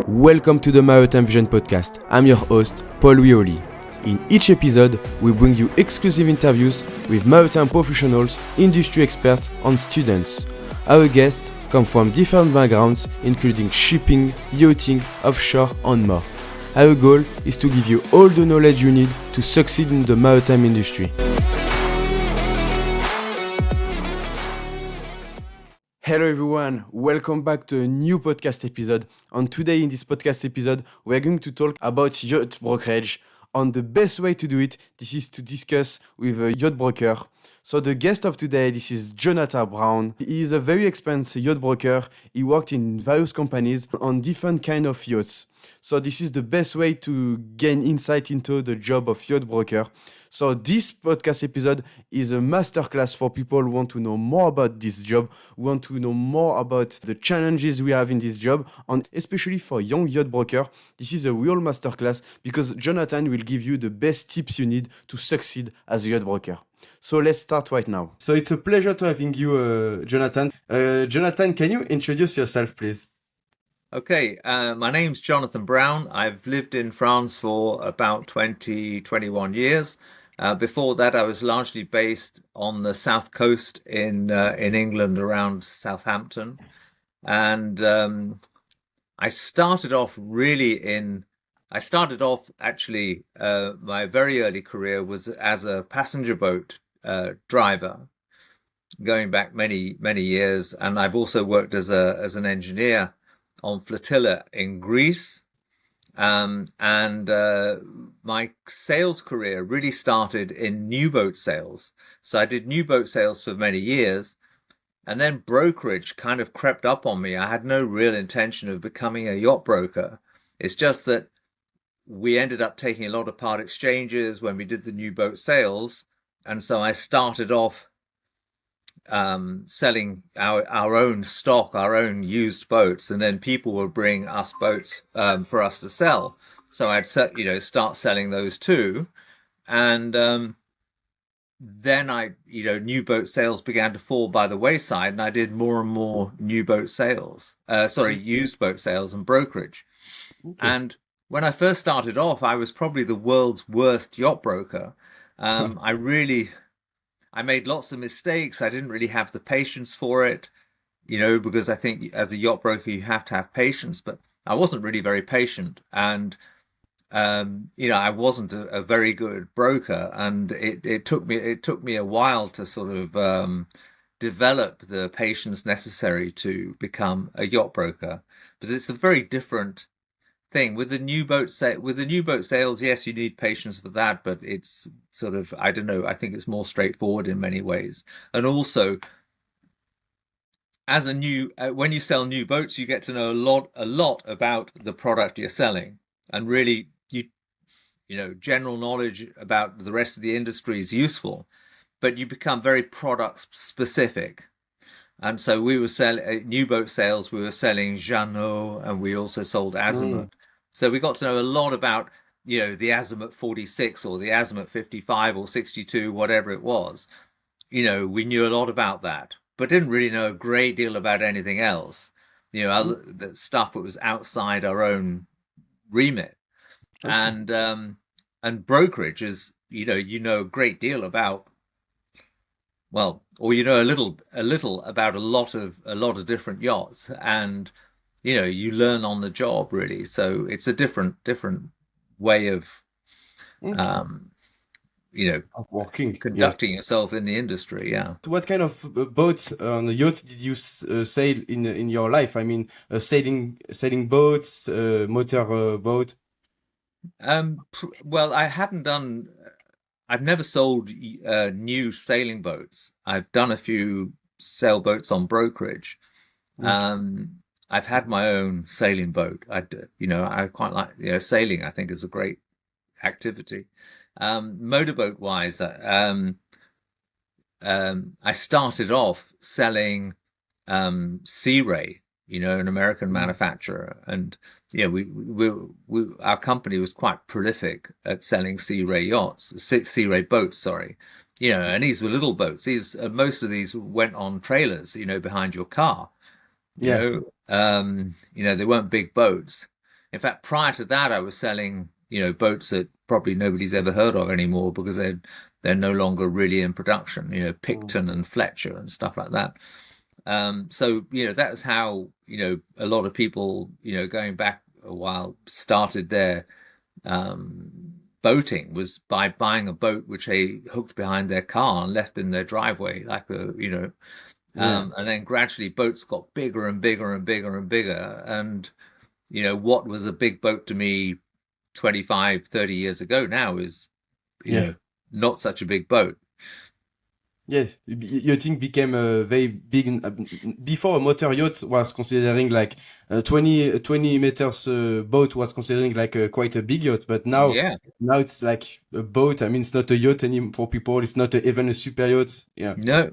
Welcome to the Maritime Vision podcast. I'm your host, Paul Wioli. In each episode, we bring you exclusive interviews with maritime professionals, industry experts, and students. Our guests come from different backgrounds, including shipping, yachting, offshore, and more. Our goal is to give you all the knowledge you need to succeed in the maritime industry. Hello everyone, welcome back to a new podcast episode. And today in this podcast episode, we're going to talk about yacht brokerage. And the best way to do it, this is to discuss with a yacht broker. So the guest of today, this is Jonathan Browne. He is a very experienced yacht broker. He worked in various companies on different kind of yachts. So this is the best way to gain insight into the job of yacht broker. So this podcast episode is a masterclass for people who want to know more about this job, who want to know more about the challenges we have in this job, and especially for young yacht broker, this is a real masterclass because Jonathan will give you the best tips you need to succeed as a yacht broker. So let's start right now. So it's a pleasure to having you, Jonathan. Jonathan, can you introduce yourself, please? Okay, my name's Jonathan Browne. I've lived in France for about 21 years. Before that, I was largely based on the south coast in England, around Southampton. And I started off actually, my very early career was as a passenger boat driver, going back many, many years. And I've also worked as an engineer on flotilla in Greece. My sales career really started in new boat sales. So I did new boat sales for many years, and then brokerage kind of crept up on me. I had no real intention of becoming a yacht broker. It's just that we ended up taking a lot of part exchanges when we did the new boat sales. And so I started off selling our own stock, our own used boats, and then people would bring us boats for us to sell. So I'd start selling those too, and then new boat sales began to fall by the wayside, and I did more and more used boat sales and brokerage. Okay. And when I first started off, I was probably the world's worst yacht broker. I made lots of mistakes. I didn't really have the patience for it, because I think as a yacht broker, you have to have patience, but I wasn't really very patient. And, I wasn't a very good broker. And it took me a while to sort of develop the patience necessary to become a yacht broker, because it's a very different thing with the new boat sales. Yes, you need patience for that, but it's sort of, I don't know, I think it's more straightforward in many ways. And also, as when you sell new boats, you get to know a lot about the product you're selling, and really general knowledge about the rest of the industry is useful, but you become very product specific. And so we were selling new boat sales. We were selling Jeannot, and we also sold Azimuth. So we got to know a lot about, the Azimuth 46 or the Azimuth 55 or 62, whatever it was. We knew a lot about that, but didn't really know a great deal about anything else. The stuff that was outside our own remit. Okay. And brokerage is, you know a great deal about, well, or a little about a lot of different yachts, and you learn on the job, really. So it's a different way of Of working, conducting yourself in the industry. Yeah. So what kind of boats on the yacht did you sail in your life? I mean, sailing boats, motor boat. Well, I've never sold new sailing boats. I've done a few sailboats on brokerage. I've had my own sailing boat. I quite like, sailing, I think, is a great activity. Motorboat wise, I started off selling Sea Ray, an American manufacturer, and our company was quite prolific at selling Sea Ray boats, sorry. And these were little boats. Most of these went on trailers, behind your car. They weren't big boats. In fact, prior to that, I was selling, boats that probably nobody's ever heard of anymore because they're no longer really in production, Mm. Picton and Fletcher and stuff like that. So, that was how, a lot of people, going back a while, started their um, boating was by buying a boat which they hooked behind their car and left in their driveway, like Yeah, and then gradually boats got bigger and bigger and bigger and bigger. And, what was a big boat to me 25, 30 years ago now is, you yeah. know, not such a big boat. Yes, yachting became very big. Before, a motor yacht was considering like 20 meters boat was considering like quite a big yacht. But Yeah. now it's like a boat. I mean, it's not a yacht anymore for people. It's not even a super yacht. Yeah. No,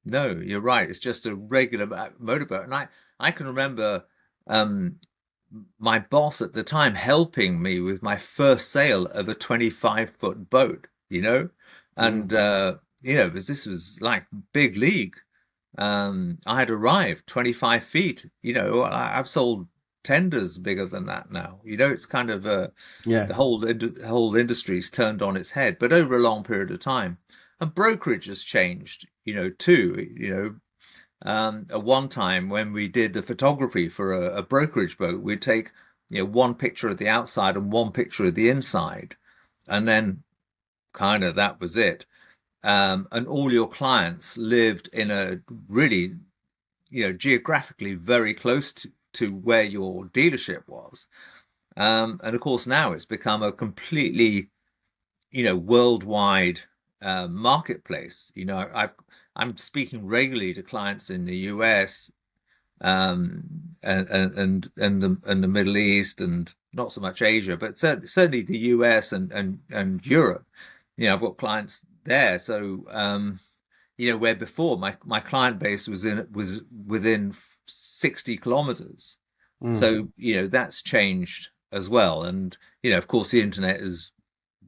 no, you're right. It's just a regular motorboat. And I can remember um, my boss at the time helping me with my first sale of a 25-foot boat, and, Mm. because this was like big league. I had arrived 25 feet. I've sold tenders bigger than that now. It's kind of Yeah. the whole industry's turned on its head, but over a long period of time. And brokerage has changed, too. At one time when we did the photography for a brokerage boat, we'd take, one picture of the outside and one picture of the inside, and then kind of that was it. And all your clients lived in a really, geographically very close to where your dealership was. And of course, now it's become a completely, worldwide marketplace. I'm speaking regularly to clients in the US, and the Middle East, and not so much Asia, but certainly the US and Europe. I've got clients there. So, where before my client base was within 60 kilometers. Mm. So, that's changed as well. And, of course, the internet has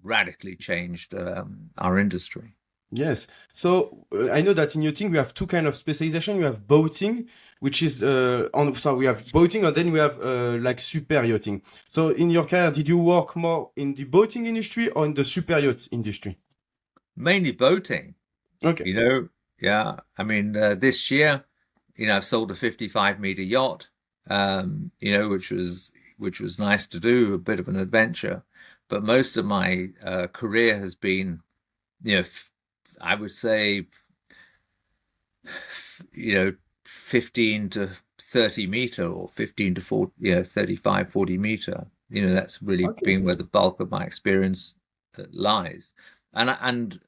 radically changed our industry. Yes. So I know that in yachting we have two kind of specialization. We have boating, which is on. So we have boating, and then we have like super yachting. So in your career, did you work more in the boating industry or in the super yacht industry? Mainly boating, Okay. you know. Yeah. I mean, this year, I've sold a 55-meter yacht, which was nice to do, a bit of an adventure. But most of my career has been, I would say, 15 to 30 meter, or 15 to 40, 35, 40 meter. That's really Okay. been where the bulk of my experience lies. And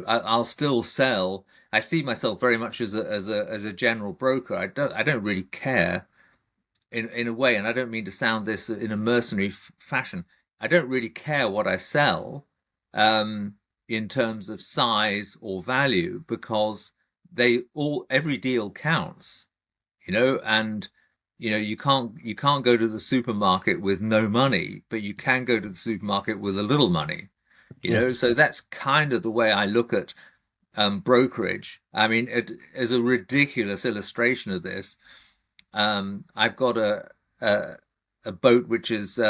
I'll still sell. I see myself very much as a general broker. I don't really care in a way, and I don't mean to sound this in a mercenary fashion. I don't really care what I sell, um, in terms of size or value, because every deal counts, and you can't go to the supermarket with no money, but you can go to the supermarket with a little money. Yeah. So that's kind of the way I look at brokerage. I mean, as a ridiculous illustration of this, I've got a a boat which is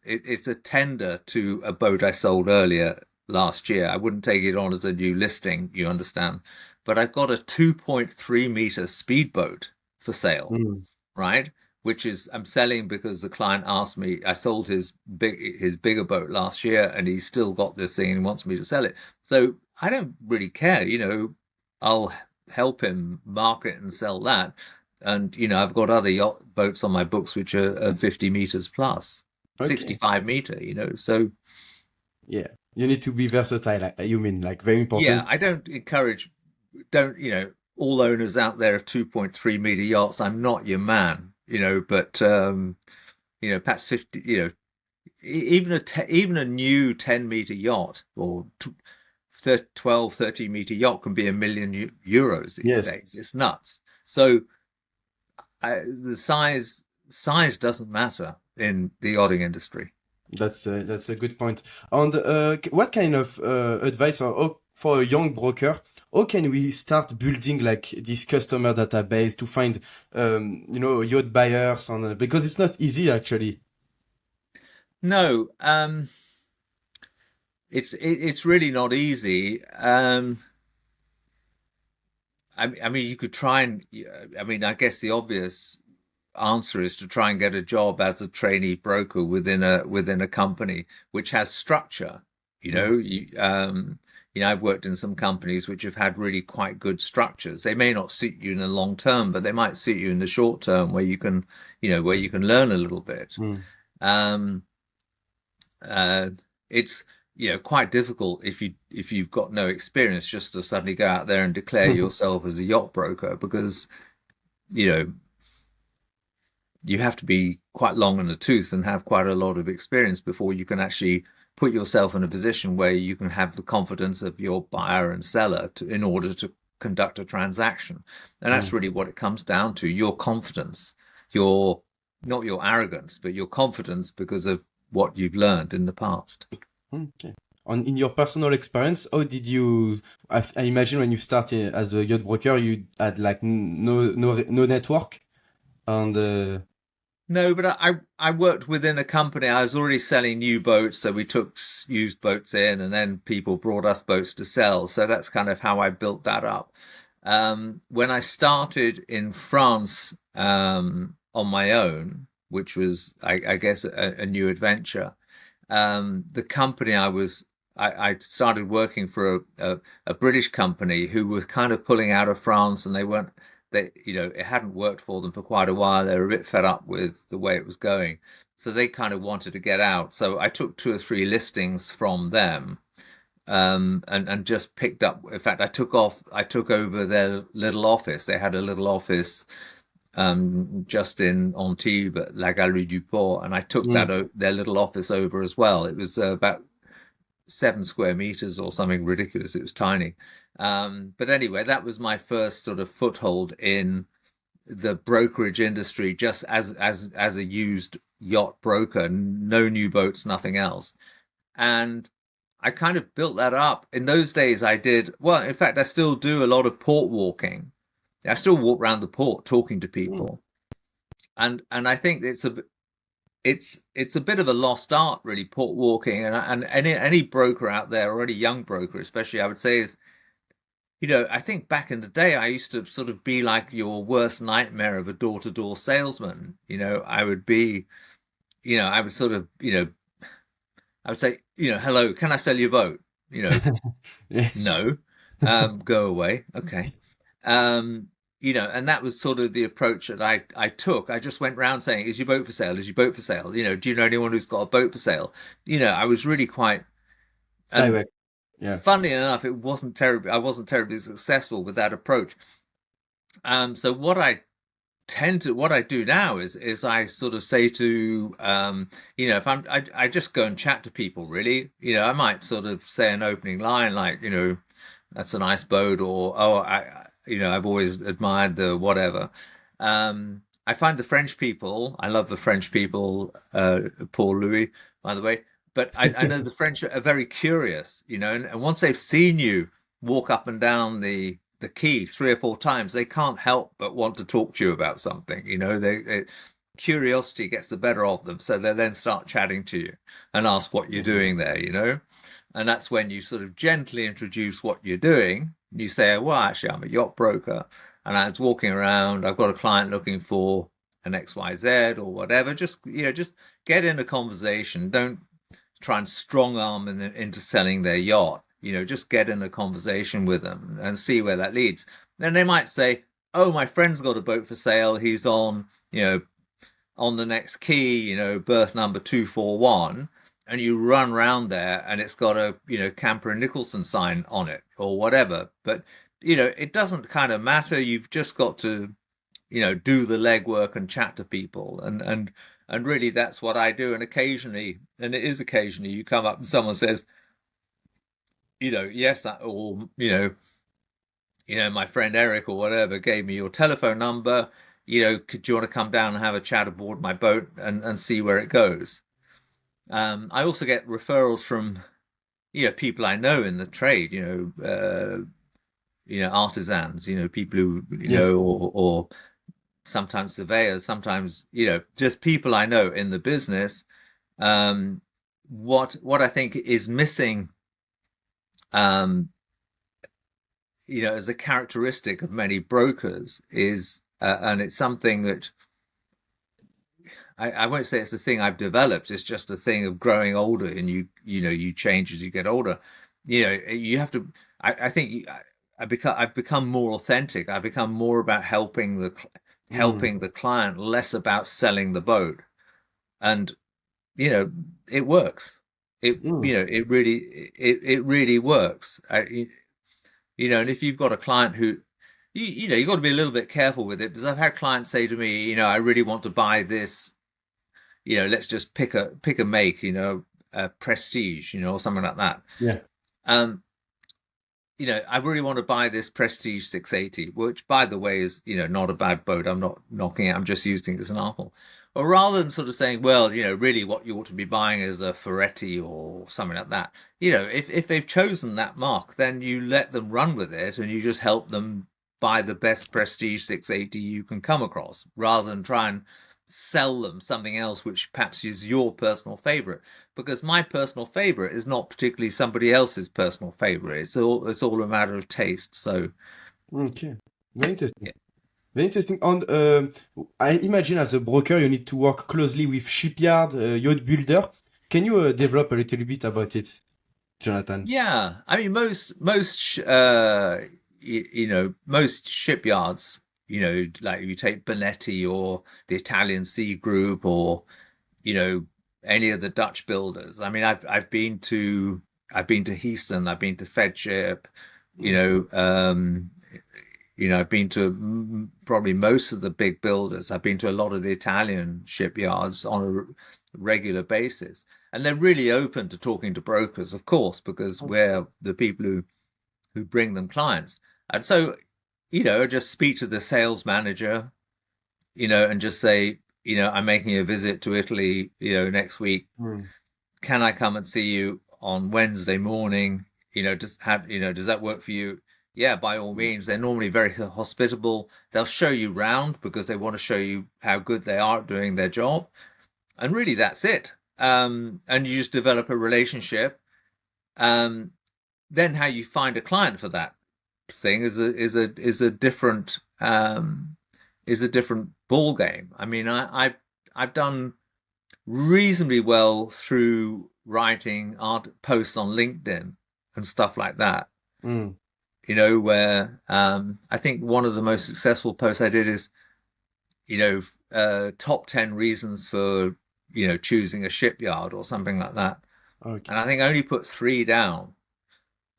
it's a tender to a boat I sold earlier last year. I wouldn't take it on as a new listing, you understand, but I've got a 2.3-meter speedboat for sale, Mm. right? Which is I'm selling because the client asked me. I sold his bigger boat last year, and he's still got this thing and wants me to sell it. So I don't really care, I'll help him market and sell that. And I've got other yacht boats on my books which are 50 meters plus, Okay. 65-meter, So Yeah. You need to be versatile. Like, you mean like very yeah, important? I don't, all owners out there of 2.3-meter yachts. I'm not your man, but perhaps 50, even a new 10-meter yacht, or 12, 13-meter yacht can be €1 million these Yes. days. It's nuts. So the size doesn't matter in the yachting industry. That's a good point. And what kind of advice for a young broker? How can we start building like this customer database to find yacht buyers on because it's not easy actually. No, it's really not easy. I mean, you could try and, I mean, I guess the obvious answer is to try and get a job as a trainee broker within a company which has structure. You know, Mm, I've worked in some companies which have had really quite good structures. They may not suit you in the long term, but they might suit you in the short term where you can, where you can learn a little bit. mm, Um, uh, it's quite difficult if you've got no experience just to suddenly go out there and declare yourself as a yacht broker because you know you have to be quite long in the tooth and have quite a lot of experience before you can actually put yourself in a position where you can have the confidence of your buyer and seller in order to conduct a transaction. And that's mm. really what it comes down to, your confidence, your not your arrogance, but your confidence because of what you've learned in the past. Okay. In your personal experience, how did you? I imagine when you started as a yacht broker, you had like no network, and No, but I worked within a company. I was already selling new boats, so we took used boats in, and then people brought us boats to sell. So that's kind of how I built that up. When I started in France on my own, which was, I guess, a new adventure, the company I started working for a British company who were kind of pulling out of France, and it hadn't worked for them for quite a while. They were a bit fed up with the way it was going, so they kind of wanted to get out. So I took two or three listings from them, and just picked up. In fact, I took over their little office. They had a little office just in Antibes at La Galerie du Port, and I took mm, their little office over as well. It was about 7 square meters or something ridiculous. It was tiny. But anyway, that was my first sort of foothold in the brokerage industry, just as a used yacht broker, no new boats, nothing else. And I kind of built that up. In those days, I did, well, in fact, I still do a lot of port walking. I still walk around the port talking to mm, people. And I think it's a bit of a lost art, really, port walking. And any broker out there, or any young broker especially, I would say is, I think back in the day, I used to sort of be like your worst nightmare of a door-to-door salesman. I would sort of, I would say, hello, can I sell you a boat? You know, yeah, no, go away. Okay. And that was sort of the approach that I took. I just went round saying, is your boat for sale? Is your boat for sale? Do you know anyone who's got a boat for sale? I was really quite, and direct, yeah. funnily enough, I wasn't terribly successful with that approach. So what I do now is I sort of say to, if I just go and chat to people really. I might sort of say an opening line like, that's a nice boat, or oh, I've always admired the whatever. I find the French people, I love the French people, Paul Louis, by the way, but I know the French are very curious, and once they've seen you walk up and down the quay 3 or 4 times, they can't help but want to talk to you about something. Curiosity gets the better of them, so they then start chatting to you and ask what you're doing there. And that's when you sort of gently introduce what you're doing. You say, well, actually, I'm a yacht broker and I was walking around. I've got a client looking for an XYZ or whatever. Just get in a conversation. Don't try and strong arm them into selling their yacht. Just get in a conversation with them and see where that leads. Then they might say, oh, my friend's got a boat for sale. He's on the next key, berth number 241, and you run round there and it's got a, Camper and Nicholson sign on it or whatever. But, it doesn't kind of matter. You've just got to, do the legwork and chat to people. And really that's what I do. And occasionally, and it is occasionally, you come up and someone says, yes, or, my friend Eric or whatever gave me your telephone number. Could you want to come down and have a chat aboard my boat and see where it goes? I also get referrals from, people I know in the trade, artisans, people who, Yes. or sometimes surveyors, sometimes, just people I know in the business. Um, what I think is missing, um, as a characteristic of many brokers is, and it's something that I won't say it's a thing I've developed. It's just a thing of growing older, and you change as you get older. You have to. I think I've become more authentic. I've become more about Mm, helping the client, less about selling the boat. And you know, it works. mm, It really works. And if you've got a client who, you got to be a little bit careful with it because I've had clients say to me, I really want to buy this. Let's just pick a make, a Prestige, or something like that. yeah. Um, I really want to buy this Prestige 680, which, by the way, is, not a bad boat. I'm not knocking it. I'm just using it as an example. Or rather than sort of saying, well, really what you ought to be buying is a Ferretti or something like that. If they've chosen that mark, then you let them run with it and you just help them buy the best Prestige 680 you can come across, rather than try and sell them something else which perhaps is your personal favorite, because my personal favorite is not particularly somebody else's personal favorite. It's all a matter of taste. So Okay. Very interesting. yeah, Very interesting. And I imagine as a broker, you need to work closely with shipyard, yacht builder. Can you develop a little bit about it, Jonathan? yeah. I mean, most shipyards, like you take Bonetti or the Italian Sea Group, or you know any of the Dutch builders. I mean, I've been to Heaton, I've been to Fedship, you Mm, know, um, I've been to probably most of the big builders. I've been to a lot of the Italian shipyards on a regular basis, and they're really open to talking to brokers, of course, because okay. we're the people who bring them clients. And so, just speak to the sales manager, and just say, I'm making a visit to Italy, next week. Mm, Can I come and see you on Wednesday morning? Does that work for you? Yeah, by all mm, means. They're normally very hospitable. They'll show you round because they want to show you how good they are at doing their job. And really, that's it. And you just develop a relationship. Um, then how you find a client for that thing is a different ball game. I mean, I've done reasonably well through writing art posts on LinkedIn and stuff like that. mm. Where I think one of the most successful posts I did is, top 10 reasons for, choosing a shipyard or something like that. And Okay. I think I only put three down,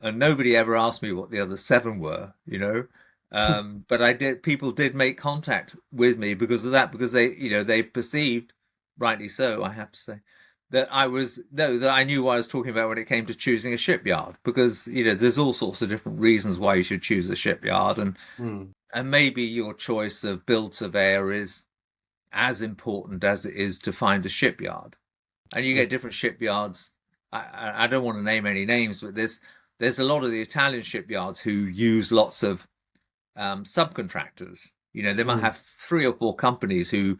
and nobody ever asked me what the other seven were. But people did make contact with me because of that, because they perceived, rightly so, I have to say, that I knew what I was talking about when it came to choosing a shipyard, because, there's all sorts of different reasons why you should choose a shipyard. Mm, And maybe your choice of build surveyor is as important as it is to find a shipyard. And you get okay. different shipyards. I don't want to name any names, but there's a lot of the Italian shipyards who use lots of subcontractors. They might Mm, have three or four companies who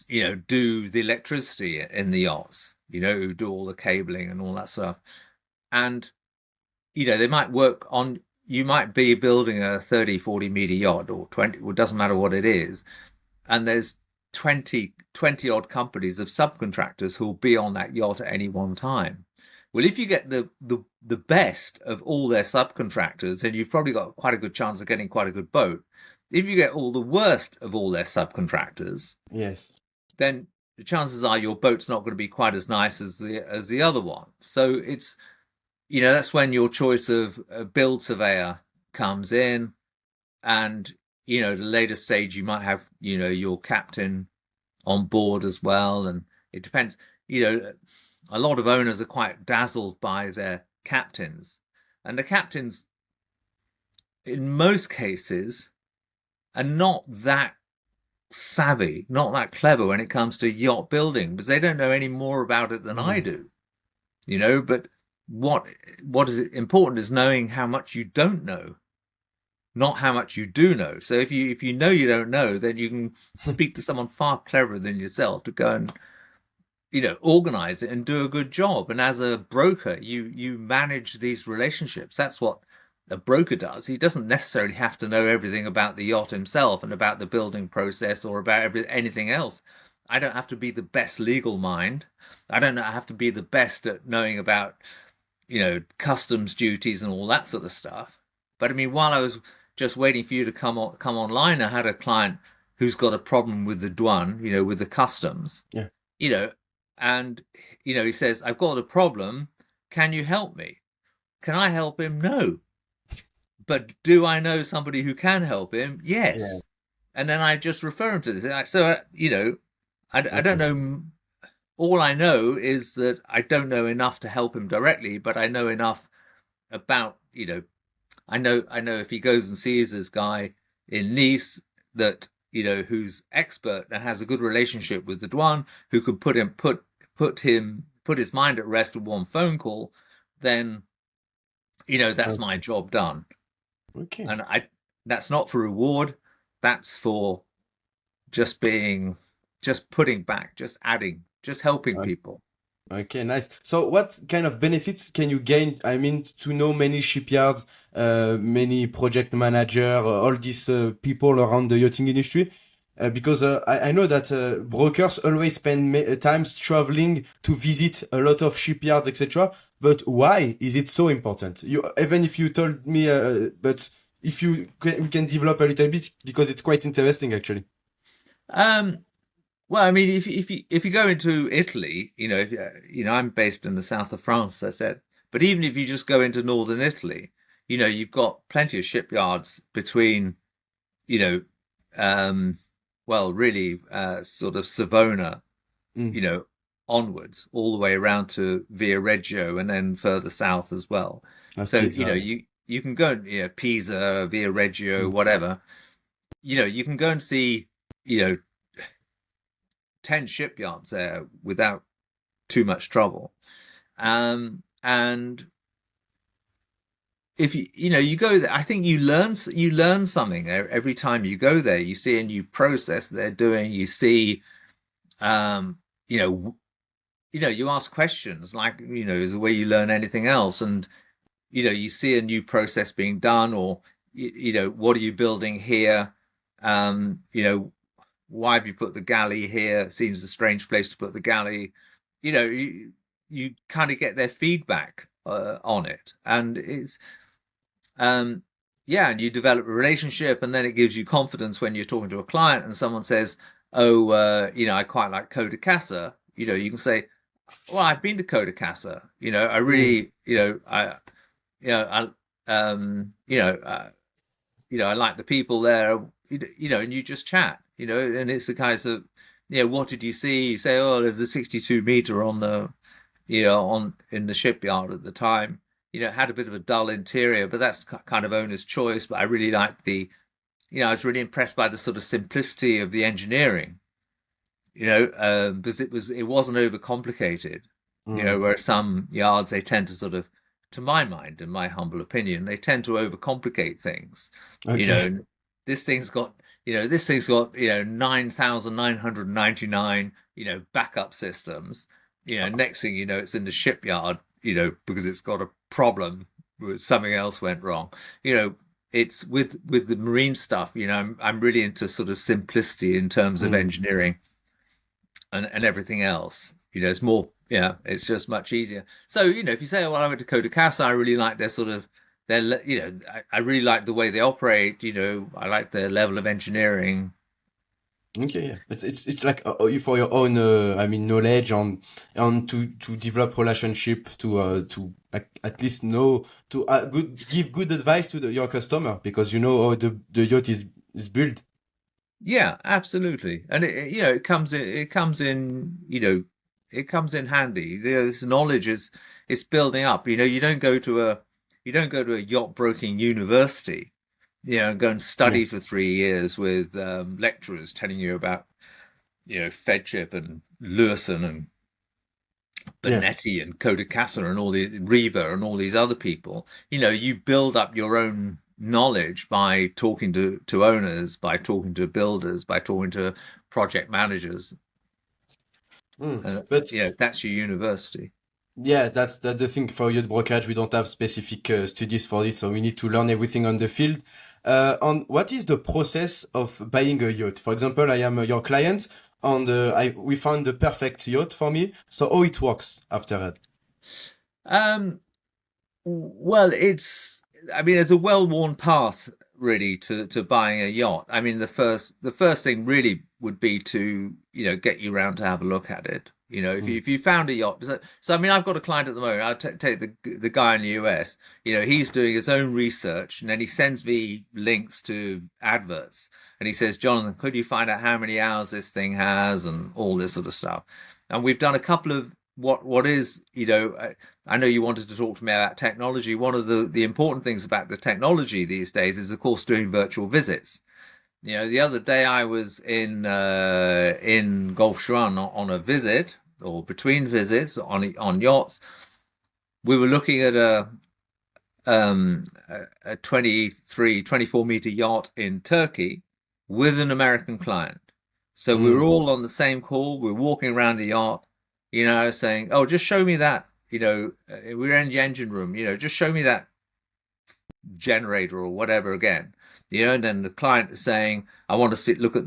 do the electricity in the yachts. Who do all the cabling and all that stuff. And they might work on. You might be building a 30, 40 meter yacht, or 20. It doesn't matter what it is, and there's 20 odd companies of subcontractors who'll be on that yacht at any one time. Well, if you get the best of all their subcontractors, then you've probably got quite a good chance of getting quite a good boat. If you get all the worst of all their subcontractors, yes. then the chances are your boat's not going to be quite as nice as the other one. So that's when your choice of a build surveyor comes in. And at a later stage you might have your captain on board as well. And it depends. A lot of owners are quite dazzled by their captains, and the captains, in most cases, are not that savvy, not that clever when it comes to yacht building, because they don't know any more about it than I Mm. do. But what is important is knowing how much you don't know, not how much you do know. So if you know you don't know, then you can speak to someone far cleverer than yourself to go and organize it and do a good job. And as a broker, you manage these relationships. That's what a broker does. He doesn't necessarily have to know everything about the yacht himself and about the building process or about anything else. I don't have to be the best legal mind. I don't have to be the best at knowing about, customs duties and all that sort of stuff. But I mean, while I was just waiting for you to come online, I had a client who's got a problem with the douane, with the customs, Yeah. you know, and he says, "I've got a problem. Can you help me?" Can I help him? No. But do I know somebody who can help him? Yeah. Yes. And then I just refer him to this. So, I don't Okay. know. All I know is that I don't know enough to help him directly, but I know enough about, I know if he goes and sees this guy in Nice that, who's expert and has a good relationship with the douane, who could put his mind at rest with one phone call, then, that's my Okay. job done. Okay. And that's not for reward. That's for just being, just putting back, just adding, just helping people. Okay, nice. So, what kind of benefits can you gain? I mean, to know many shipyards, many project manager, all these people around the yachting industry, because I know that brokers always spend times traveling to visit a lot of shipyards, etc. But why is it so important? You even if you told me, but if we can develop a little bit because it's quite interesting actually. Um, Well, I mean, if you go into Italy, I'm based in the south of France, as I said, but even if you just go into northern Italy, you've got plenty of shipyards between, you know, um, well, really, sort of Savona, Mm. you know, onwards, all the way around to Viareggio and then further south as well. As So, pizza. you can go, Pisa, Viareggio, Mm. whatever, you can go and see, you know, 10 shipyards there without too much trouble. And if you go there, I think you learn something every time you go there. You see a new process they're doing. You see, um, you know, you ask questions like, is the way you learn anything else. And, you see a new process being done, or, what are you building here? Why have you put the galley here? It seems a strange place to put the galley. You kind of get their feedback on it, and it's um, yeah, and you develop a relationship, and then it gives you confidence when you're talking to a client, and someone says, "Oh, I quite like Codacasa." You can say, "Well, I've been to Codacasa. I Mm. really, you know, I like the people there, and you just chat, and it's the kinds of, what did you see? You say, oh, there's a 62-meter on in the shipyard at the time. It had a bit of a dull interior, but that's kind of owner's choice. But I really liked I was really impressed by the sort of simplicity of the engineering, because it wasn't overcomplicated, Mm. where some yards they tend to sort of, to my mind, in my humble opinion, they tend to overcomplicate things. You Okay. know, this thing's got 9,999 backup systems. Next thing you know, it's in the shipyard, because it's got a problem, something else went wrong. You know, it's with the marine stuff. I'm really into sort of simplicity in terms of Mm. engineering and everything else. It's more, it's just much easier. So, if you say, well, I went to Codacasa, I really like their sort of, I really like the way they operate, I like their level of engineering. Okay, yeah. It's like for your own, I mean, knowledge on to develop relationship to at least know to give good advice to your customer because you know how the yacht is built. Yeah, absolutely. And it comes in handy. This knowledge is building up. You don't go to a yacht broking university, and go and Yeah, study for 3 years with lecturers telling you about, Fedship and Lewison and yeah. Bonetti and Codacasa and all the Riva and all these other people. You build up your own knowledge by talking to owners, by talking to builders, by talking to project managers. Mm. But That's your university. yeah, that's the thing for Yacht Brokerage. We don't have specific studies for it, so we need to learn everything on the field. On what is the process of buying a yacht? For example, I am your client, and we found the perfect yacht for me. So how it works after that? Um, Well, I mean, it's a well-worn path really to buying a yacht. I mean, the first thing really would be to, get you around to have a look at it. Mm. If you found a yacht, so I mean, I've got a client at the moment. I'll take the guy in the US. He's doing his own research, and then he sends me links to adverts, and he says, Jonathan, could you find out how many hours this thing has, and all this sort of stuff. And we've done a couple of what is, I know you wanted to talk to me about technology. One of the important things about the technology these days is, of course, doing virtual visits. The other day I was in Gulf Shuan on a visit or between visits on yachts. We were looking at a 24 meter yacht in Turkey with an American client. So we were Mm. all on the same call. We were walking around the yacht, saying, "Oh, just show me that." We were in the engine room. Just show me that generator or whatever again. And then the client is saying, "I want to look at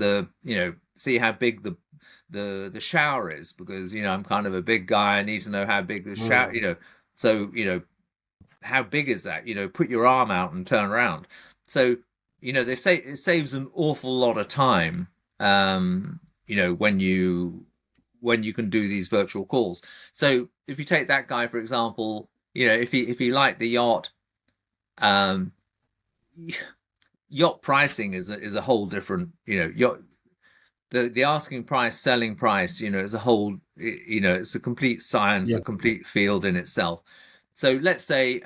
see how big the shower is because I'm kind of a big guy. I need to know how big the shower. Mm. So how big is that? Put your arm out and turn around." So, they say it saves an awful lot of time, when you can do these virtual calls. So if you take that guy, for example, if he liked the yacht, um, yacht pricing is a whole different, yacht, the asking price, selling price, is a whole, it's a complete science, Yeah. a complete field in itself. So let's say,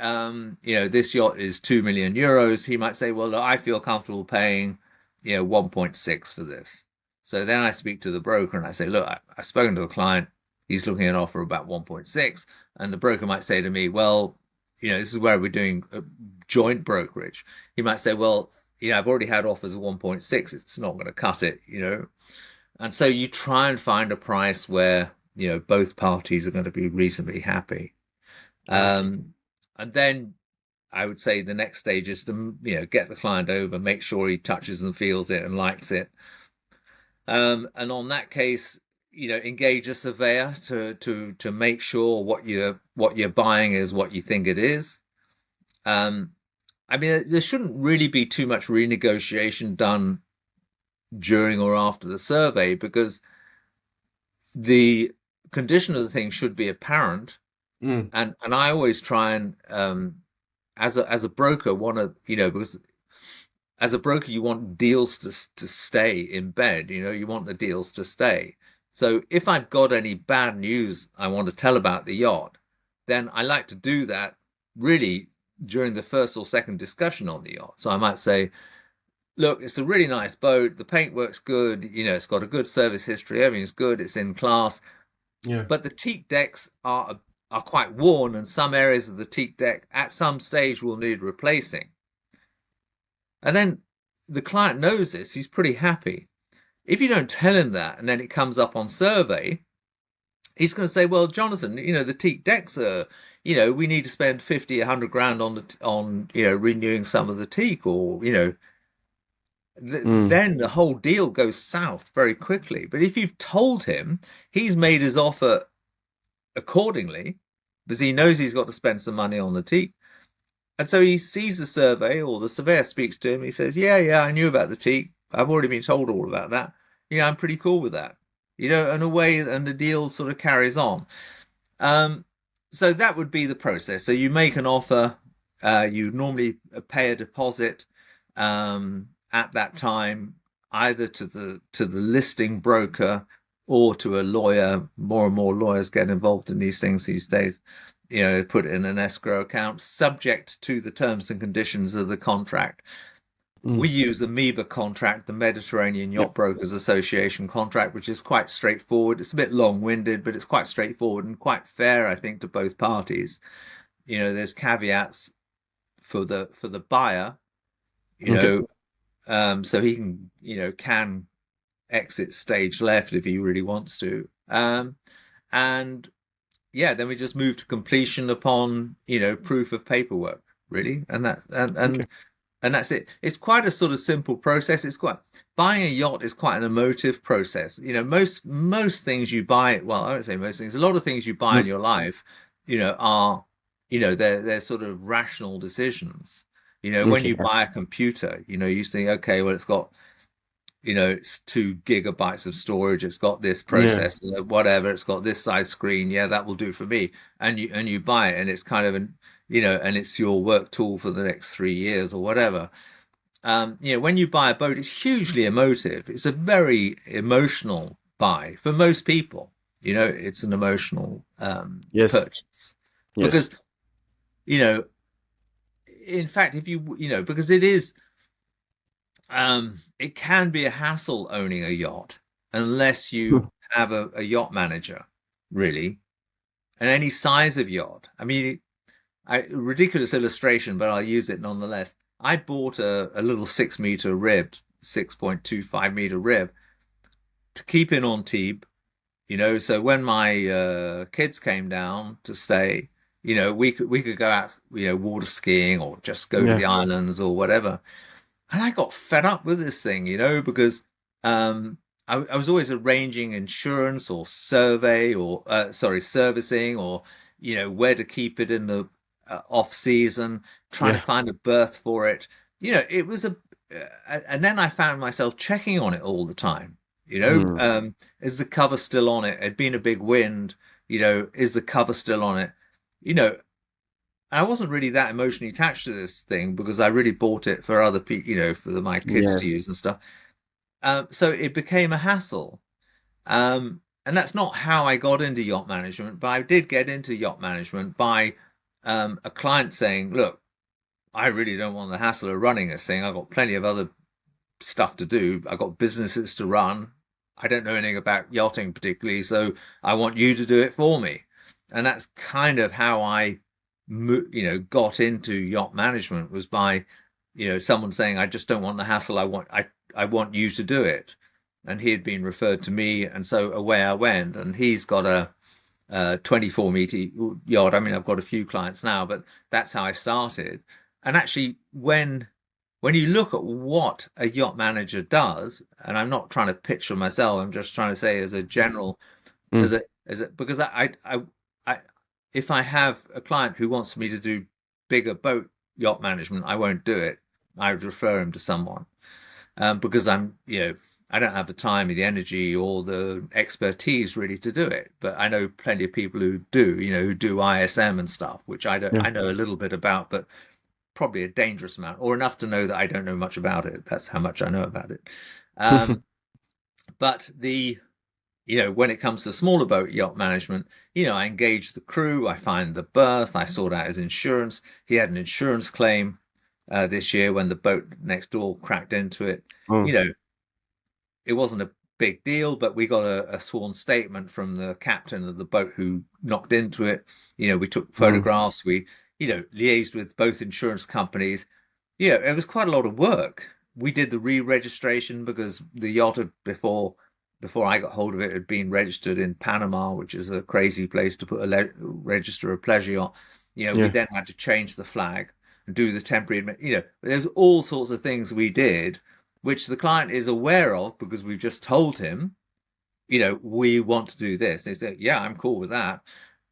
this yacht is 2 million euros. He might say, well, look, I feel comfortable paying, 1.6 for this. So then I speak to the broker and I say, look, I've spoken to a client. He's looking at an offer about 1.6. And the broker might say to me, well, this is where we're doing a joint brokerage. He might say, well, I've already had offers of 1.6. It's not going to cut it. And so you try and find a price where, both parties are going to be reasonably happy. Okay. And then I would say the next stage is to, get the client over, make sure he touches and feels it and likes it. And on that case, engage a surveyor to make sure what you're buying is what you think it is. Um, I mean, there shouldn't really be too much renegotiation done during or after the survey because the condition of the thing should be apparent. Mm. And I always try and, as a broker, want to, because as a broker you want deals to stay in bed. You want the deals to stay. So if I've got any bad news I want to tell about the yacht, then I like to do that really during the first or second discussion on the yacht. So I might say, look, it's a really nice boat. The paintwork's good. It's got a good service history. Everything's good. It's in class. Yeah. But the teak decks are quite worn, and some areas of the teak deck at some stage will need replacing. And then the client knows this. He's pretty happy. If you don't tell him that, and then it comes up on survey, he's going to say, "Well, Jonathan, the teak decks are, we need to spend 50, 100 grand on renewing some of the teak, or Mm. then the whole deal goes south very quickly. But if you've told him, he's made his offer accordingly because he knows he's got to spend some money on the teak. And so he sees the survey, or the surveyor speaks to him. He says, "Yeah, yeah, I knew about the teak. I've already been told all about that. I'm pretty cool with that." And away, and the deal sort of carries on. Um, so that would be the process. So you make an offer. You normally pay a deposit at that time, either to the listing broker or to a lawyer. More and more lawyers get involved in these things these days. Put it in an escrow account, subject to the terms and conditions of the contract. We Mm. use the MEBA contract, the Mediterranean Yeah. Yacht Brokers Association contract, which is quite straightforward. It's a bit long-winded, but it's quite straightforward and quite fair, I think, to both parties. There's caveats for the buyer, you Okay. know, so he can exit stage left if he really wants to. Um, and yeah, then we just move to completion upon, proof of paperwork, really. Okay. And that's it. It's quite a sort of simple process. Buying a yacht is quite an emotive process. Most things you buy, well, I don't say most things, a lot of things you buy in Mm. your life, are, they're sort of rational decisions. When Okay. you buy a computer, you think, okay, well, it's 2 gigabytes of storage. It's got this Yeah. processor, whatever. It's got this size screen. Yeah, that will do for me. And you buy it, and it's kind of and it's your work tool for the next 3 years or whatever. When you buy a boat, it's hugely emotive. It's a very emotional buy for most people. It's an emotional Yes. purchase Yes. because, you know, in fact, if because it can be a hassle owning a yacht unless you have a yacht manager, really, and any size of yacht. I mean, ridiculous illustration, but I'll use it nonetheless. I bought a little 6 meter rib, 6.25 meter rib to keep in Antibes, so when my kids came down to stay, we could go out, water skiing or just go to Yeah. the islands or whatever. And I got fed up with this thing, because um, I was always arranging insurance or servicing or, where to keep it in the off season, trying to Yeah. find a berth for it. It was and then I found myself checking on it all the time. Mm. Is the cover still on it? It had been a big wind. Is the cover still on it? You know, I wasn't really that emotionally attached to this thing because I really bought it for other people, my kids Yeah. to use and stuff. So it became a hassle. And that's not how I got into yacht management, but I did get into yacht management by a client saying, look, I really don't want the hassle of running this thing. I've got plenty of other stuff to do. I've got businesses to run. I don't know anything about yachting particularly, so I want you to do it for me. And that's kind of how I, got into yacht management was by, someone saying, I just don't want the hassle. I want you to do it. And he had been referred to me, and so away I went. And he's got a 24-meter yacht. I mean, I've got a few clients now, but that's how I started. And actually, when you look at what a yacht manager does, and I'm not trying to pitch for myself, I'm just trying to say as a general, Mm. because I if I have a client who wants me to do bigger boat yacht management, I won't do it. I would refer him to someone because I don't have the time, the energy, or the expertise really to do it. But I know plenty of people who do, who do ISM and stuff, which I don't. Yeah. I know a little bit about, but probably a dangerous amount, or enough to know that I don't know much about it. That's how much I know about it. Um, but when it comes to smaller boat yacht management, I engage the crew, I find the berth, I sort out his insurance. He had an insurance claim this year when the boat next door cracked into it. Oh. You know, it wasn't a big deal, but we got a sworn statement from the captain of the boat who knocked into it. We took Mm. photographs. We, liaised with both insurance companies. It was quite a lot of work. We did the re-registration because the yacht had before I got hold of it had been registered in Panama, which is a crazy place to put register a pleasure yacht. We Yeah. then had to change the flag and do the temporary. There's all sorts of things we did, which the client is aware of because we've just told him, we want to do this. They say, yeah, I'm cool with that.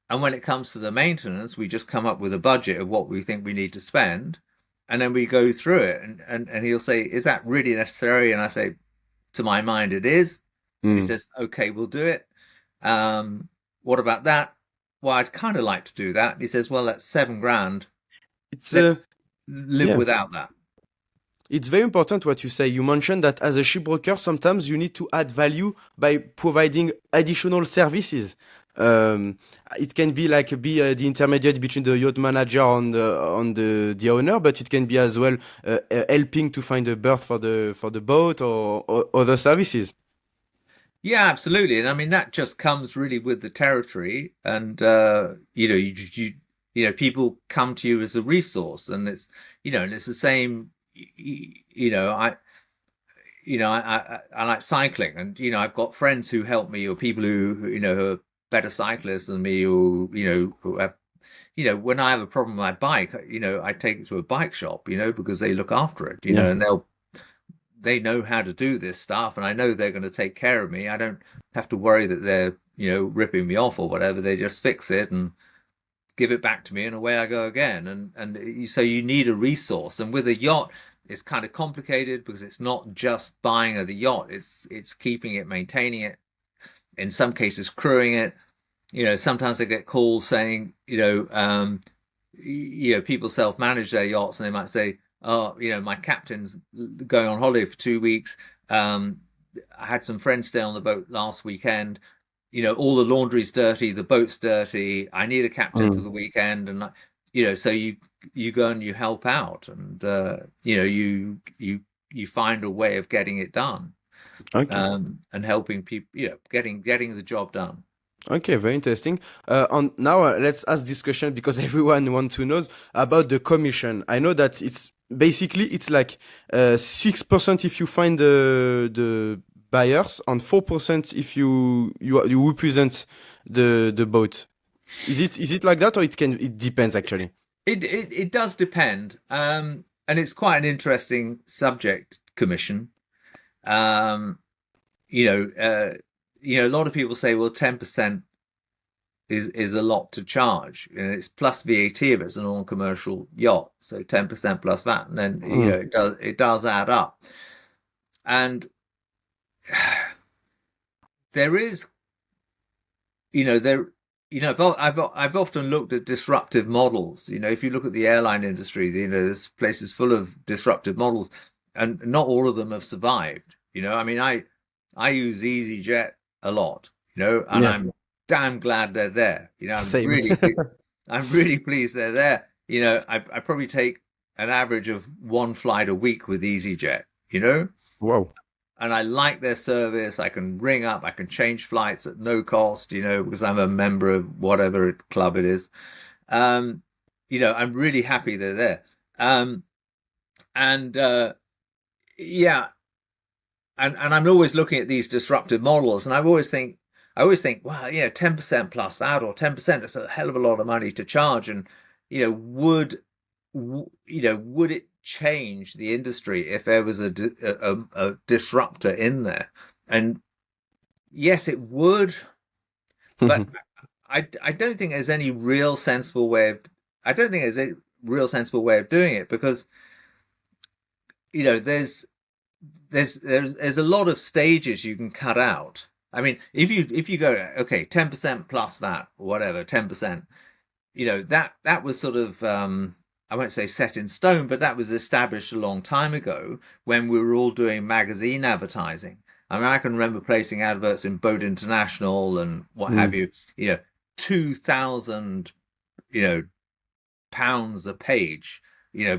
And when it comes to the maintenance, we just come up with a budget of what we think we need to spend. And then we go through it. And he'll say, is that really necessary? And I say, to my mind, it is. And he Mm. says, okay, we'll do it. What about that? Well, I'd kind of like to do that. And he says, well, that's 7 grand. It's Let's live yeah. without that. It's very important what you say. You mentioned that as a shipbroker, sometimes you need to add value by providing additional services. Um, it can be like the intermediate between the yacht manager and the owner, but it can be as well helping to find a berth for the boat or other services. Yeah, absolutely. And I mean, that just comes really with the territory. And, people come to you as a resource and and it's the same, I, I like cycling, and I've got friends who help me, or people who are better cyclists than me, who have, when I have a problem with my bike, I take it to a bike shop, because they look after it, Yeah. and they know how to do this stuff, and I know they're going to take care of me. I don't have to worry that they're, ripping me off or whatever. They just fix it and give it back to me, and away I go again. And so you need a resource. And with a yacht, it's kind of complicated because it's not just buying the yacht. It's keeping it, maintaining it, in some cases crewing it. Sometimes I get calls saying, people self-manage their yachts, and they might say, "Oh, my captain's going on holiday for 2 weeks. Um, I had some friends stay on the boat last weekend. All the laundry's dirty, the boat's dirty. I need a captain for Mm. the weekend." And so you go and you help out, and you find a way of getting it done, Okay. and helping people, getting the job done. Okay, very interesting. On now, let's ask this question because everyone wants to know about the commission. I know that it's like 6% if you find the buyers, and 4% if you represent the boat. Is it like that, or it depends actually? It does depend, and it's quite an interesting subject, commission. Um, you know, uh, a lot of people say, well, 10% is a lot to charge, and it's plus VAT if it's a non-commercial yacht, so 10% plus that, and then Mm. it does add up, and there is, there. I've often looked at disruptive models. If you look at the airline industry, there's places full of disruptive models, and not all of them have survived. I mean, I use EasyJet a lot, and Yeah, I'm damn glad they're there. same. I'm really pleased they're there. I probably take an average of one flight a week with EasyJet. Wow. And I like their service. I can ring up, I can change flights at no cost, because I'm a member of whatever club it is. Um, I'm really happy they're there. Um, and yeah, and I'm always looking at these disruptive models, and I always think, well, 10% plus VAT, or 10%, that's a hell of a lot of money to charge. And would it change the industry if there was a disruptor in there? And yes, it would, but I don't think there's any real sensible way of I don't think there's a real sensible way of doing it, because there's a lot of stages you can cut out. I mean, if you go, okay, 10% plus that, or whatever, 10%, that was sort of, I won't say set in stone, but that was established a long time ago when we were all doing magazine advertising. I mean, I can remember placing adverts in Boat International and what have Mm. you, 2,000, you know, pounds a page,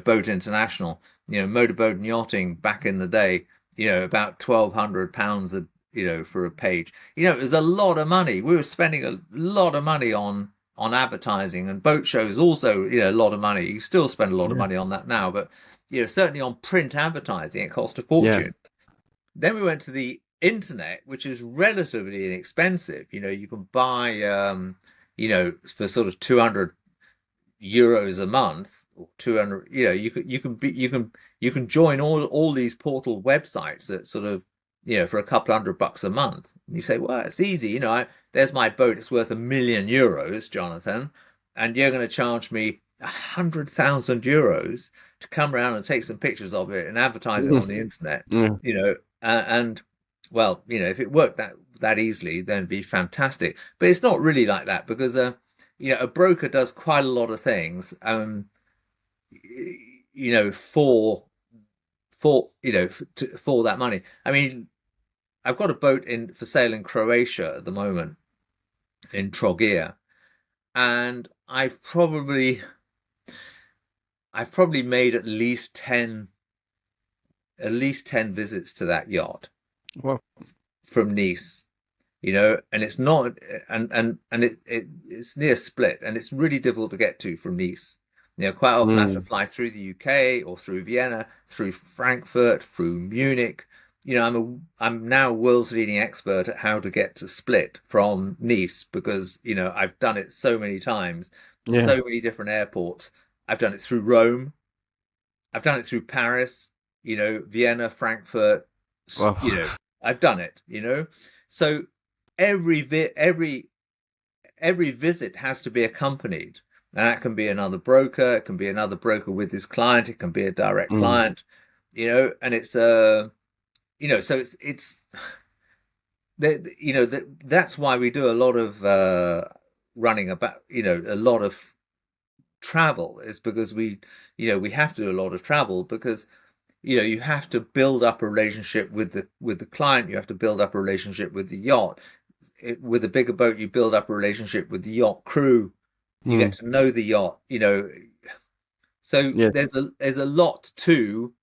Boat International, motorboat and yachting back in the day, about £1,200 for a page. It was a lot of money. We were spending a lot of money on advertising, and boat shows also, a lot of money. You still spend a lot of Yeah. money on that now, but certainly on print advertising, it cost a Yeah. fortune. Then we went to the internet, which is relatively inexpensive. You can buy, for sort of €200 a month, or 200, you can join all these portal websites that sort of, for a couple $100 a month. And you say, well, it's easy. There's my boat. It's worth €1 million, Jonathan, and you're going to charge me €100,000 to come around and take some pictures of it and advertise it on the internet. Yeah. And well, if it worked that easily, then it'd be fantastic. But it's not really like that, because a broker does quite a lot of things, for that money. I mean, I've got a boat in for sale in Croatia at the moment, in Trogir, and I've probably made at least ten visits to that yacht Wow. from Nice. And it's not, and it's near Split, and it's really difficult to get to from Nice. Quite often I have to Mm. fly through the UK, or through Vienna, through Frankfurt, through Munich. I'm now world's leading expert at how to get to Split from Nice because, I've done it so many times, Yeah. so many different airports. I've done it through Rome. I've done it through Paris, Vienna, Frankfurt, Wow. I've done it, So every vi every visit has to be accompanied. And that can be another broker, it can be another broker with his client, it can be a direct Mm. client, and it's so it's that's why we do a lot of running about, a lot of travel is because we have to do a lot of travel because you have to build up a relationship with the client, you have to build up a relationship with the yacht. With a bigger boat, you build up a relationship with the yacht crew, you get Mm. to know the yacht, so Yes. there's a lot to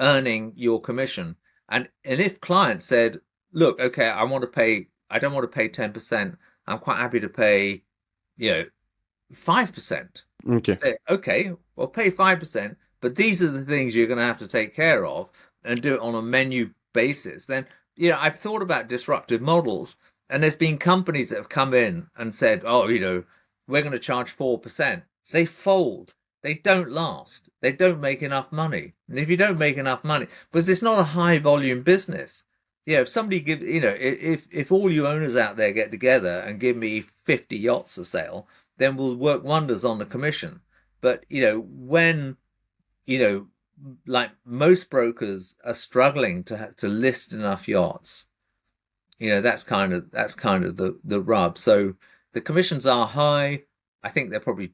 earning your commission. And if clients said, look, okay, I don't want to pay 10%, I'm quite happy to pay, you know 5%. Okay. Say, okay, well, pay 5%, but these are the things you're going to have to take care of and do it on a menu basis. Then, I've thought about disruptive models, and there's been companies that have come in and said, oh, we're going to charge 4%. They fold. They don't last. They don't make enough money. And if you don't make enough money, because it's not a high volume business. If somebody if all you owners out there get together and give me 50 yachts for sale, then we'll work wonders on the commission. But when you know, like most brokers are struggling to list enough yachts, that's kind of the rub. So the commissions are high. I think they're probably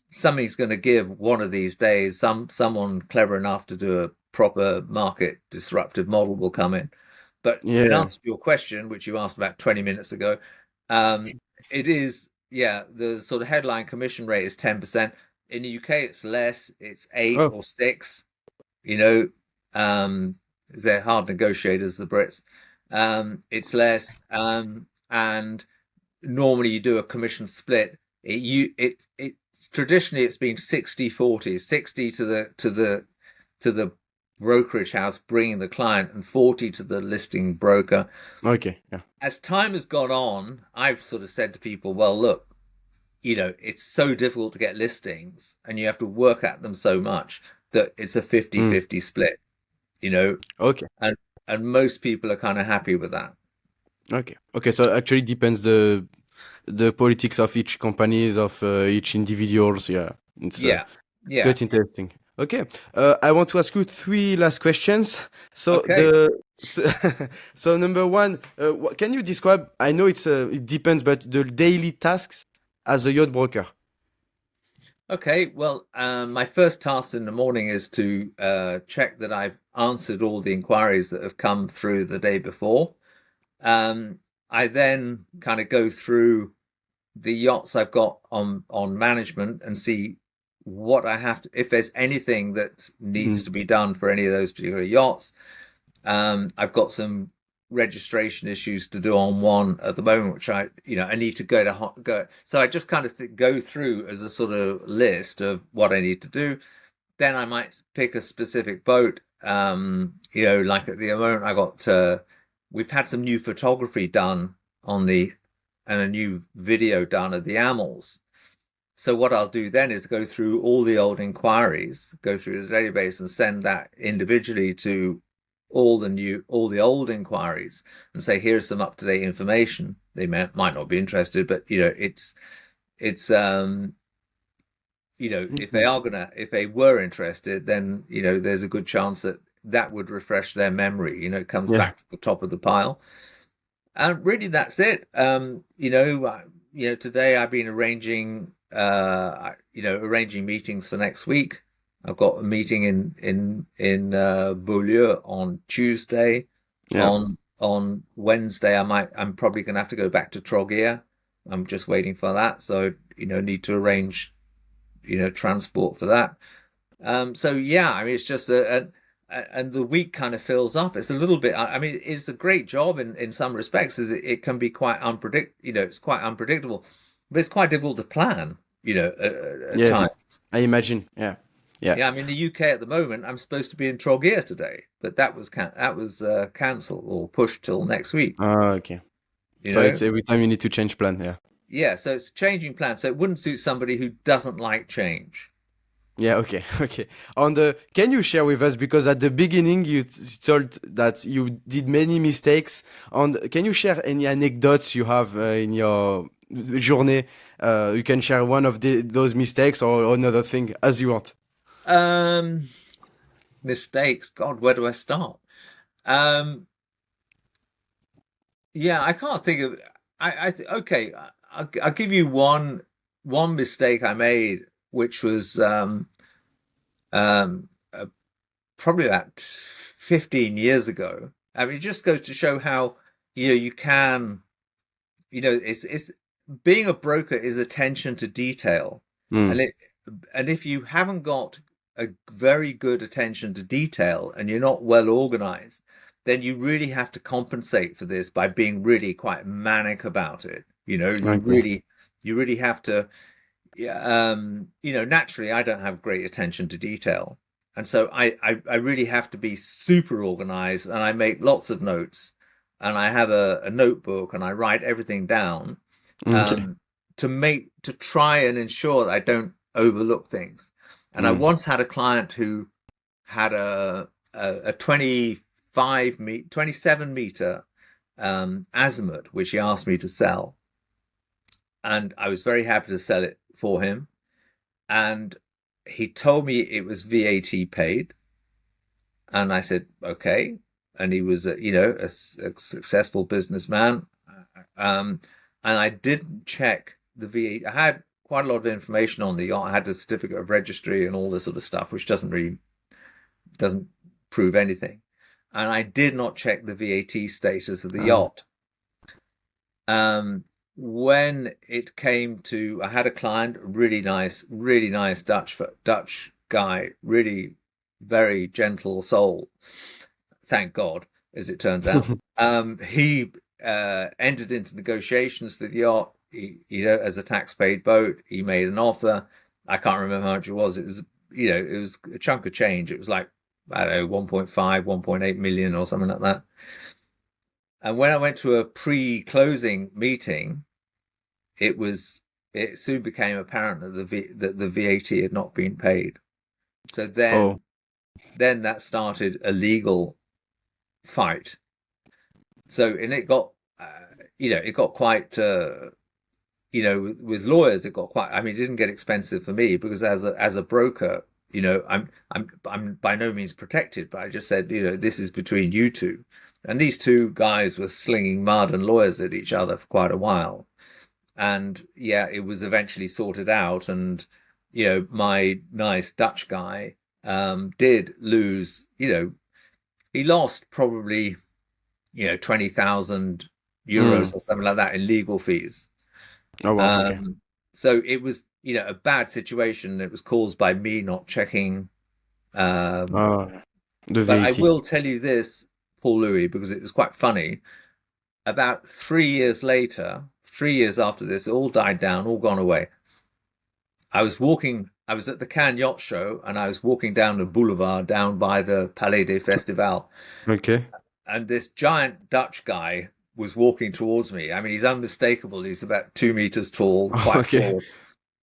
somebody's going to give one of these days. Someone clever enough to do a proper market disruptive model will come in. But in Yeah. answer to your question, which you asked about 20 minutes ago, um, it is, yeah, the sort of headline commission rate is 10%. In the UK, it's less, it's eight Oh, or six, you know, um, they're hard negotiators, the Brits. It's less, and normally you do a commission split. It's traditionally it's been 60-40, 60 to the brokerage house bringing the client and 40 to the listing broker. okay. Yeah. As time has gone on, I've sort of said to people, well, look, it's so difficult to get listings and you have to work at them so much that it's a fifty Mm. fifty split, you know, Okay. and and most people are kind of happy with that. Okay. Okay. So actually depends the politics of each companies of each individuals. Yeah. It's Yeah. Yeah. quite interesting. Okay. I want to ask you three last questions. So Okay. so, so number one, can you describe? I know it depends, but the daily tasks as a yacht broker. Okay, well, my first task in the morning is to check that I've answered all the inquiries that have come through the day before. I then kind of go through the yachts I've got on management and see what I have to, if there's anything that needs Mm. to be done for any of those particular yachts. I've got some registration issues to do on one at the moment, which I need to go. So I just kind of go through as a sort of list of what I need to do. Then I might pick a specific boat. Like at the moment, we've had some new photography done on the, and a new video done of the Amels. So what I'll do then is go through all the old inquiries, go through the database and send that individually to all the old inquiries and say, here's some up to date information. They might not be interested, but it's Mhm. if they were interested, then there's a good chance that that would refresh their memory. It comes Yeah. back to the top of the pile. And really, that's it. Today I've been arranging meetings for next week. I've got a meeting in Beaulieu on Tuesday. Yeah. On Wednesday, I'm probably going to have to go back to Trogia. I'm just waiting for that, so need to arrange transport for that. So yeah, I mean, it's just and the week kind of fills up. It's a little bit. I mean, it's a great job in some respects. Is it can be quite it's quite unpredictable, but it's quite difficult to plan. At Yes. times. I imagine. Yeah. Yeah. Yeah, I'm in the UK at the moment. I'm supposed to be in Troguer today, but that was cancelled or pushed till next week. Okay. You So it's know, every time you need to change plan. Yeah. yeah. So it's changing plans. So it wouldn't suit somebody who doesn't like change. Yeah, okay, okay. Can you share with us, because at the beginning you told that you did many mistakes. Can you share any anecdotes you have in your journey? You can share one of those mistakes or another thing as you want. Um, Mistakes. God, where do I start? Um, yeah, I can't think of. Okay. I'll give you one mistake I made, which was uh, probably about 15 years ago. I mean, it just goes to show how you can it's being a broker is attention to detail, and Mm, if you haven't got a very good attention to detail and you're not well organized, then you really have to compensate for this by being really quite manic about it. okay. You really have to. Yeah, naturally, I don't have great attention to detail, and so I really have to be super organized, and I make lots of notes, and I have a notebook, and I write everything down, Okay. um, to try and ensure that I don't overlook things. And I Mm. once had a client who had a 27 meter azimuth, which he asked me to sell, and I was very happy to sell it for him. And he told me it was VAT paid, and I said okay. And he was a successful businessman, um, and I didn't check the VAT. I had quite a lot of information on the yacht. I had the certificate of registry and all this sort of stuff, which doesn't prove anything. And I did not check the VAT status of the Uh, yacht. Um, when it came to, I had a client, really nice Dutch guy, really very gentle soul. Thank God, as it turns out. He entered into negotiations for the yacht. As a tax-paid boat, he made an offer. I can't remember how much it was. It was a chunk of change. It was like, I don't know, 1.5, 1.8 million or something like that. And when I went to a pre-closing meeting, it was it soon became apparent that the VAT had not been paid. So oh, then that started a legal fight. So and it got quite with lawyers it got quite. I mean, it didn't get expensive for me because as a broker, I'm by no means protected, but I just said, this is between you two. And these two guys were slinging mud and lawyers at each other for quite a while. And yeah, it was eventually sorted out. And my nice Dutch guy did lose. He lost probably 20,000 euros mm. or something like that in legal fees. Oh wow, okay. Um, so it was a bad situation. It was caused by me not checking. Um, Oh, the but I VAT. will tell you this, Paul Louis, because it was quite funny. About 3 years later, 3 years after this, it all died down, all gone away. I was at the Cannes Yacht Show, and I was walking down the boulevard down by the Palais des Festivals, Okay. and this giant Dutch guy was walking towards me. I mean, he's unmistakable. He's about 2 meters tall, quite Okay. broad,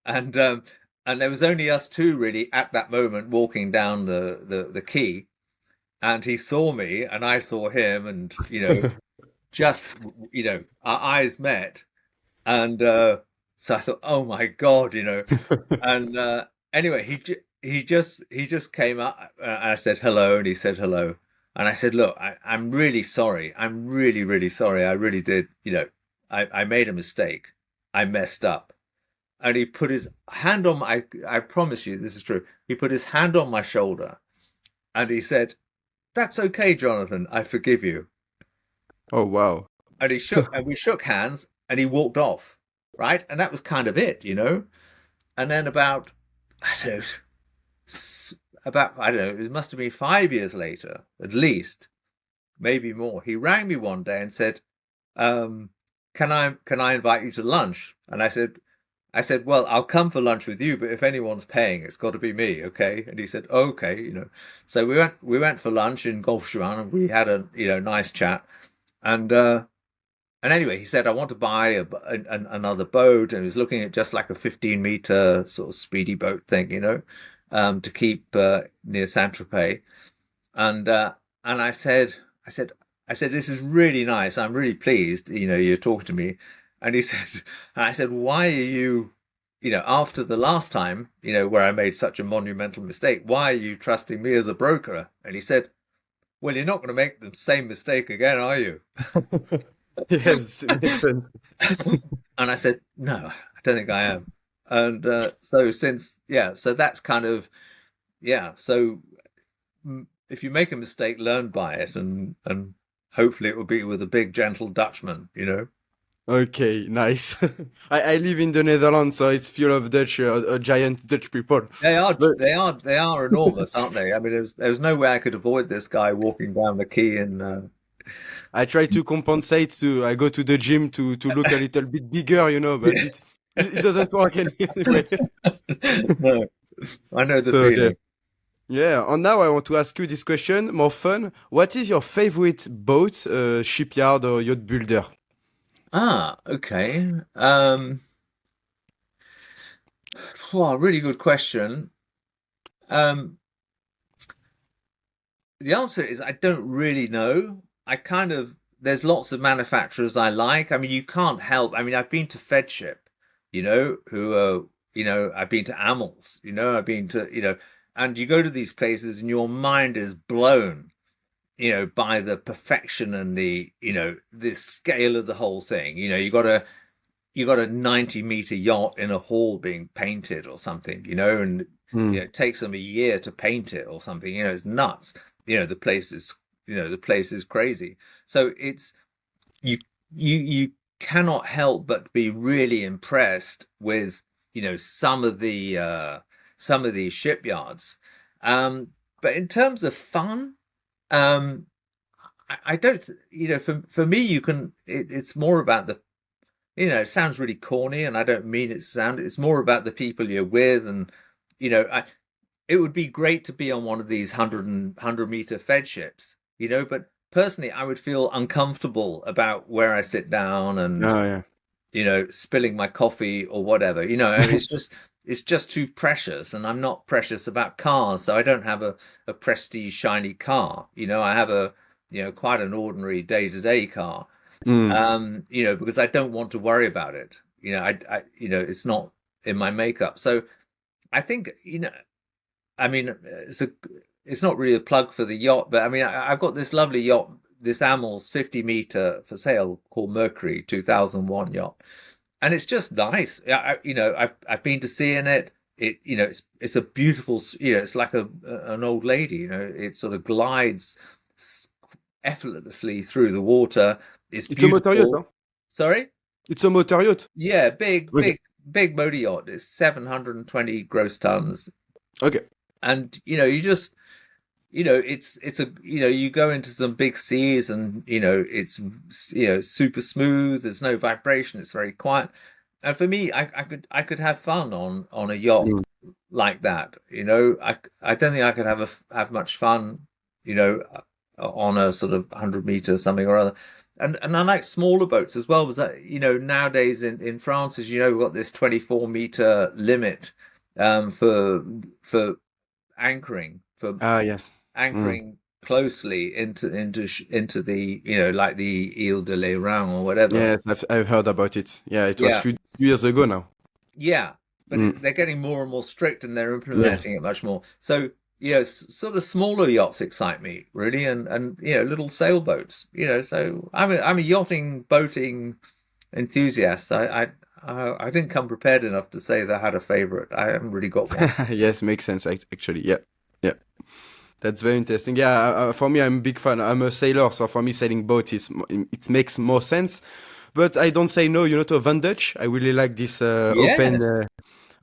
and um, and there was only us two really at that moment walking down the quay. And he saw me, and I saw him, and just our eyes met, and so I thought, oh my God, and anyway, he just came up, and I said hello, and he said hello, and I said, look, I'm really sorry. I'm really, really sorry. I really did. I made a mistake. I messed up. And he put his hand on my. I promise you, this is true. He put his hand on my shoulder, and he said, "That's okay, Jonathan. I forgive you." Oh wow. And we shook hands, and he walked off. Right, and that was kind of it. And then I don't know, I don't know, it must have been 5 years later, at least, maybe more. He rang me one day and said, um, "Can I invite you to lunch?" And I said, I said, well, I'll come for lunch with you, but if anyone's paying, it's got to be me, okay? And he said, okay, So we went for lunch in Golfschuan and we had a, nice chat. And and anyway, he said, I want to buy another boat, and he was looking at just like a 15-meter sort of speedy boat thing, to keep near Saint-Tropez. And I said, I said, I said, this is really nice. I'm really pleased, you're talking to me. And he said, and I said, why are you, after the last time, where I made such a monumental mistake, why are you trusting me as a broker? And he said, well, you're not going to make the same mistake again, are you? Yes, it makes sense. And I said, no, I don't think I am. And so that's kind of, yeah. So if you make a mistake, learn by it, and hopefully it will be with a big, gentle Dutchman. Okay, nice. I live in the Netherlands, so it's full of Dutch, giant Dutch people. They are, But they are, they are enormous, aren't they? I mean, there was no way I could avoid this guy walking down the quay and. I try to compensate. I go to the gym to look a little bit bigger, but it doesn't work anyway. No, I know the So yeah. feeling. Yeah, and now I want to ask you this question, more fun. What is your favorite boat, shipyard or yacht builder? Okay. Wow, really good question. Um, The answer is I don't really know. There's lots of manufacturers I like. I mean, you can't help. I mean, I've been to Fedship, who are, I've been to Amels, I've been to, and you go to these places and your mind is blown, by the perfection and the scale of the whole thing. You got a 90-meter yacht in a hall being painted or something, and Hmm. it takes them a year to paint it or something. It's nuts. The place is, the place is crazy. So you you cannot help but be really impressed with, some of these shipyards. But in terms of fun, um, I don't, for me, it's more about it sounds really corny, and I don't mean it to sound. It's more about the people you're with, and it would be great to be on one of these 100-meter fed ships, But personally, I would feel uncomfortable about where I sit down and Oh yeah. spilling my coffee or whatever. I mean, it's just too precious, and I'm not precious about cars, so I don't have a prestige shiny car. I have a quite an ordinary day-to-day car, Hmm. because I don't want to worry about it. It's not in my makeup. So I think, I mean, it's not really a plug for the yacht, but I mean, I've got this lovely yacht, this Amels 50-meter for sale called Mercury 2001 yacht, and it's just nice. I've been to sea in it. It's a beautiful, it's like an old lady. It sort of glides effortlessly through the water. It's It's a motor yacht, beautiful. huh? Sorry? It's a motor yacht. Yeah, big, Okay. big, big motor yacht. It's 720 gross tons. Okay. And it's a you go into some big seas, and it's super smooth. There's no vibration. It's very quiet. And for me, I could have fun on a yacht Hmm. like that. I don't think I could have much fun, on a sort of 100-meter something or other. And I like smaller boats as well, because that, nowadays in France, as you know, we've got this 24-meter limit, for anchoring for Ah yes. Hmm. anchoring closely into the, like the Ile de l'Airain or whatever. Yes, I've heard about it. Yeah, it was Yeah, few years ago now. yeah, but Hmm. they're getting more and more strict, and they're Yeah. implementing it much more. So sort of smaller yachts excite me really, and little sailboats. So I'm a yachting, boating enthusiast. I didn't come prepared enough to say that I had a favorite. I haven't really got one. Yes, makes sense actually. Yeah. Yeah. That's very interesting. Yeah, for me, I'm a big fan. I'm a sailor, so for me, sailing boat it makes more sense. But I don't say no, to a Van Dutch. I really like this Yes.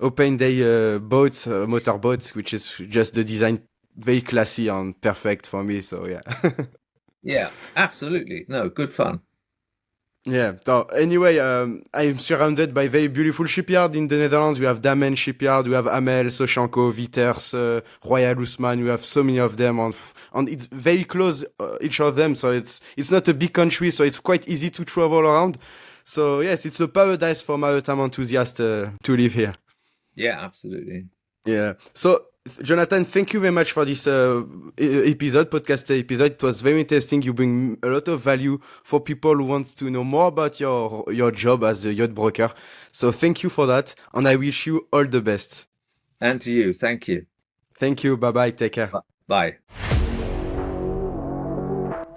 open day boats, motor boats, which is just the design very classy and perfect for me. So yeah. Yeah, absolutely. No, good fun. Yeah. So anyway, I'm surrounded by very beautiful shipyard in the Netherlands. We have Damen shipyard, we have Amel, Soshanko, Viters, Royal Usman. We have so many of them on it's very close each of them. So it's not a big country, so it's quite easy to travel around. So yes, it's a paradise for maritime enthusiasts to live here. Yeah, absolutely. Yeah. So, Jonathan, thank you very much for this podcast episode. It was very interesting. You bring a lot of value for people who want to know more about your job as a yacht broker. So, thank you for that, and I wish you all the best. And to you, thank you. Thank you. Bye bye. Take care. Bye.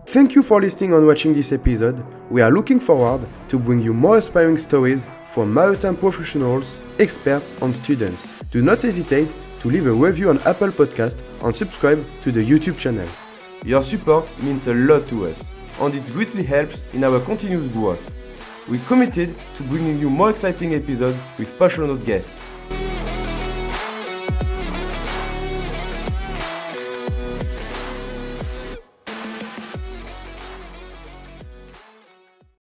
Thank you for listening and watching this episode. We are looking forward to bring you more inspiring stories from maritime professionals, experts, and students. Do not hesitate to leave a review on Apple Podcast and subscribe to the YouTube channel. Your support means a lot to us, and it greatly helps in our continuous growth. We're committed to bringing you more exciting episodes with passionate guests.